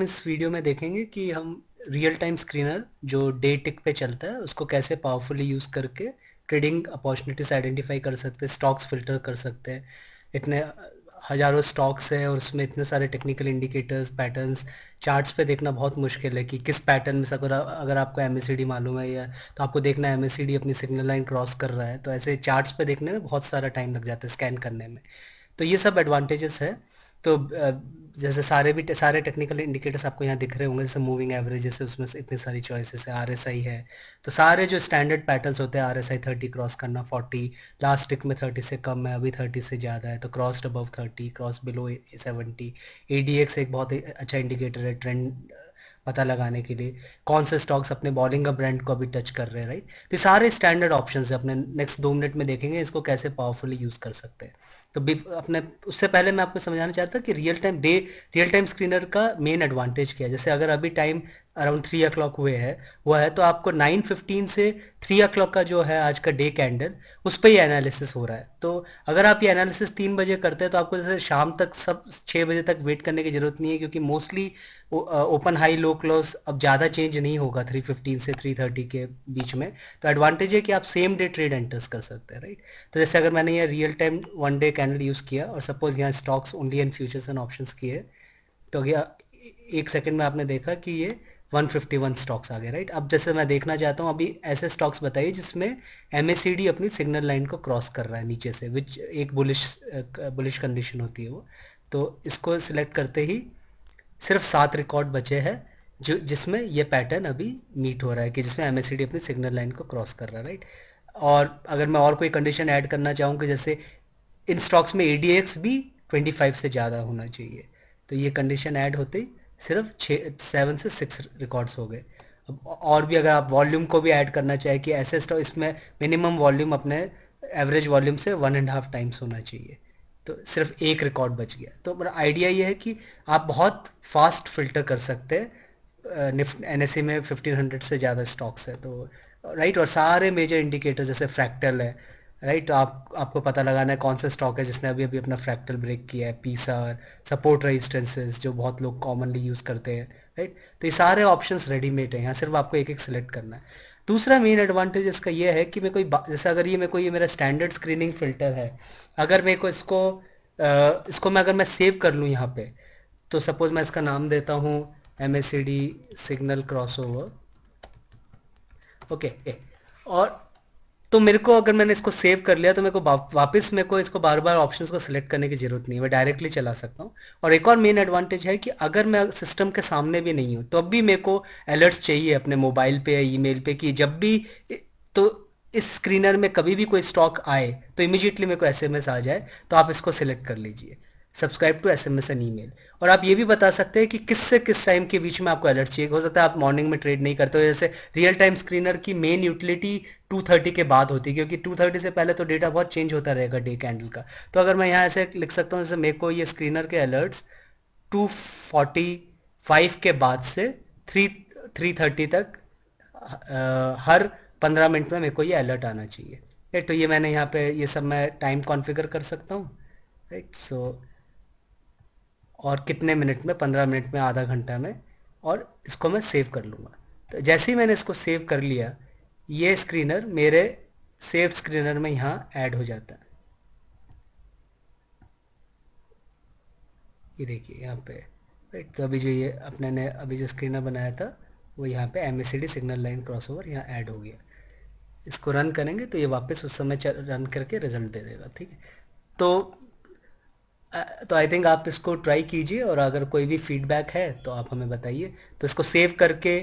इस वीडियो में देखेंगे कि हम रियल टाइम स्क्रीनर जो डे टिक पे चलता है उसको कैसे पावरफुली यूज़ करके ट्रेडिंग अपॉर्चुनिटीज आइडेंटिफाई कर सकते हैं, स्टॉक्स फिल्टर कर सकते हैं। इतने हजारों स्टॉक्स हैं और उसमें इतने सारे टेक्निकल इंडिकेटर्स, पैटर्न्स, चार्ट्स पे देखना बहुत मुश्किल है कि किस पैटर्न में से अगर आपको एमएसीडी मालूम है या तो आपको देखना है एमएसीडी अपनी सिग्नल लाइन क्रॉस कर रहा है, तो ऐसे चार्ट्स पे देखने में बहुत सारा टाइम लग जाता है स्कैन करने में। तो ये सब एडवांटेजेस है। तो जैसे सारे टेक्निकल इंडिकेटर्स आपको यहाँ दिख रहे होंगे, जैसे मूविंग एवरेज, जैसे उसमें से इतनी सारी चॉइसेस है, आरएसआई है। तो सारे जो स्टैंडर्ड पैटर्न्स होते हैं, आरएसआई 30 क्रॉस करना, 40 लास्ट टिक में 30 से कम है, अभी 30 से ज़्यादा है तो crossed above 30, cross below 70। ADX एक बहुत ही अच्छा इंडिकेटर है ट्रेंड पता लगाने के लिए, कौन से स्टॉक्स अपने बॉलिंग ब्रांड को अभी टच कर रहे हैं, राइट। तो सारे स्टैंडर्ड ऑप्शंस है, अपने नेक्स्ट 2 मिनट में देखेंगे इसको कैसे पावरफुली यूज़ कर सकते हैं। तो अपने उससे पहले मैं आपको समझाना चाहता कि रियल टाइम स्क्रीनर का मेन एडवांटेज क्या है। जैसे अगर अभी टाइम अराउंड 3 o'clock हुए है वो है, तो आपको 9:15 से 3 o'clock का जो है आज का डे कैंडल, उस पर ही एनालिसिस हो रहा है। तो अगर आप ये एनालिसिस 3 बजे करते हैं तो आपको जैसे शाम तक सब 6 बजे तक वेट करने की जरूरत नहीं है, क्योंकि mostly open high low close अब ज़्यादा चेंज नहीं होगा 3:15 से 3:30 के बीच में। तो एडवांटेज है कि आप सेम डे ट्रेड एंटर्स कर सकते हैं, राइट। तो जैसे अगर मैंने ये real time 1 day candle use किया और सपोज यहाँ stocks only and futures and options किए, तो गया 1 सेकंड में आपने देखा कि ये 151 स्टॉक्स आ गए, राइट। अब जैसे मैं देखना चाहता हूँ अभी ऐसे स्टॉक्स बताइए जिसमें एमएसीडी अपनी सिग्नल लाइन को क्रॉस कर रहा है नीचे से, विच एक बुलिश कंडीशन होती है वो। तो इसको सिलेक्ट करते ही सिर्फ 7 रिकॉर्ड बचे हैं जो जिसमें ये पैटर्न अभी मीट हो रहा है, कि जिसमें एमएसीडी अपनी सिग्नल लाइन को क्रॉस कर रहा है, राइट। और अगर मैं और कोई कंडीशन ऐड करना चाहूँ कि जैसे इन स्टॉक्स में एडीएक्स भी 25 से ज़्यादा होना चाहिए, तो ये कंडीशन ऐड होते ही सिर्फ 7 से 6 रिकॉर्ड्स हो गए। अब और भी अगर आप वॉल्यूम को भी ऐड करना चाहें कि ऐसे स्टॉक, इसमें मिनिमम वॉल्यूम अपने एवरेज वॉल्यूम से 1.5 टाइम्स होना चाहिए, तो सिर्फ एक रिकॉर्ड बच गया। तो मेरा आइडिया ये है कि आप बहुत फास्ट फिल्टर कर सकते हैं। निफ्ट एनएससी में 1500 से ज़्यादा स्टॉक्स है, तो राइट। और सारे मेजर इंडिकेटर जैसे फ्रैक्टल है, राइट। तो आपको पता लगाना है कौन सा स्टॉक है जिसने अभी अभी अपना फ्रैक्टल ब्रेक किया है, पीसार, सपोर्ट रेजिस्टेंसेस जो बहुत लोग कॉमनली यूज़ करते हैं, राइट। तो ये सारे ऑप्शंस रेडीमेड हैं, यहाँ सिर्फ आपको एक एक सिलेक्ट करना है। दूसरा मेन एडवांटेज इसका ये है कि मैं कोई जैसे अगर ये मेरा स्टैंडर्ड स्क्रीनिंग फिल्टर है, अगर मेरे को इसको मैं अगर मैं सेव कर लूँ यहाँ पे, तो सपोज मैं इसका नाम देता हूँ एमएसीडी सिग्नल क्रॉसओवर, ओके। और तो मेरे को अगर मैंने इसको सेव कर लिया तो मेरे को वापस मेरे को इसको बार बार ऑप्शंस को सिलेक्ट करने की जरूरत नहीं है, मैं डायरेक्टली चला सकता हूँ। और एक और मेन एडवांटेज है कि अगर मैं सिस्टम के सामने भी नहीं हूँ तो अब भी मेरे को अलर्ट्स चाहिए अपने मोबाइल पे या ईमेल पे, कि जब भी तो इस स्क्रीनर में कभी भी कोई स्टॉक आए तो इमीडिएटली मेरे को एसएमएस आ जाए, तो आप इसको सिलेक्ट कर लीजिए, subscribe to SMS and email. और आप ये भी बता सकते हैं कि किस से किस टाइम के बीच में आपको अलर्ट चाहिए। हो सकता है आप मॉर्निंग में ट्रेड नहीं करते हो, जैसे रियल टाइम स्क्रीनर की मेन यूटिलिटी 2:30 के बाद होती है, क्योंकि 2:30 से पहले तो डेटा बहुत चेंज होता रहेगा डे कैंडल का। तो अगर मैं यहाँ ऐसे लिख सकता हूँ, जैसे मेरे को ये स्क्रीनर के अलर्ट्स 2:45 के बाद से 3:30 तक हर 15 मिनट में मेरे को ये अलर्ट आना चाहिए, राइट। तो ये मैंने यहाँ पे ये सब मैं टाइम कॉन्फ़िगर कर सकता हूँ, राइट। सो और कितने मिनट में, 15 मिनट में, आधा घंटा में, और इसको मैं सेव कर लूँगा। तो जैसे ही मैंने इसको सेव कर लिया, ये स्क्रीनर मेरे सेव स्क्रीनर में यहाँ ऐड हो जाता है। ये देखिए यहाँ पे, राइट। तो अभी जो ये अपने ने अभी जो स्क्रीनर बनाया था वो यहाँ पे एमएसीडी सिग्नल लाइन क्रॉसओवर यहाँ ऐड हो गया। इसको रन करेंगे तो ये वापस उस समय रन करके रिजल्ट दे देगा, ठीक है। तो तो आई थिंक आप इसको ट्राई कीजिए, और अगर कोई भी फीडबैक है तो आप हमें बताइए। तो इसको सेव करके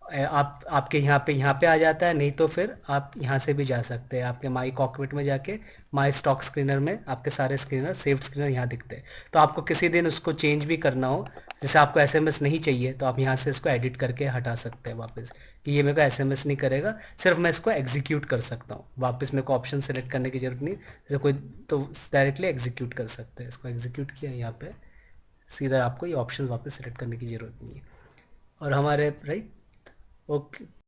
आप आपके यहाँ पे आ जाता है, नहीं तो फिर आप यहाँ से भी जा सकते हैं, आपके माई कॉकपिट में जाके माई स्टॉक स्क्रीनर में आपके सारे स्क्रीनर, सेव्ड स्क्रीनर यहाँ दिखते हैं। तो आपको किसी दिन उसको चेंज भी करना हो, जैसे आपको एसएमएस नहीं चाहिए, तो आप यहाँ से इसको एडिट करके हटा सकते हैं वापस, कि ये मेरे को एसएमएस नहीं करेगा, सिर्फ मैं इसको एग्जीक्यूट कर सकता हूँ वापस, मेरे को ऑप्शन सेलेक्ट करने की जरूरत नहीं। जैसे कोई तो डायरेक्टली एग्जीक्यूट कर सकते हैं, इसको एग्जीक्यूट किया यहाँ पे, सीधा आपको ये ऑप्शन वापस सेलेक्ट करने की जरूरत नहीं है। और हमारे राइट, ओके।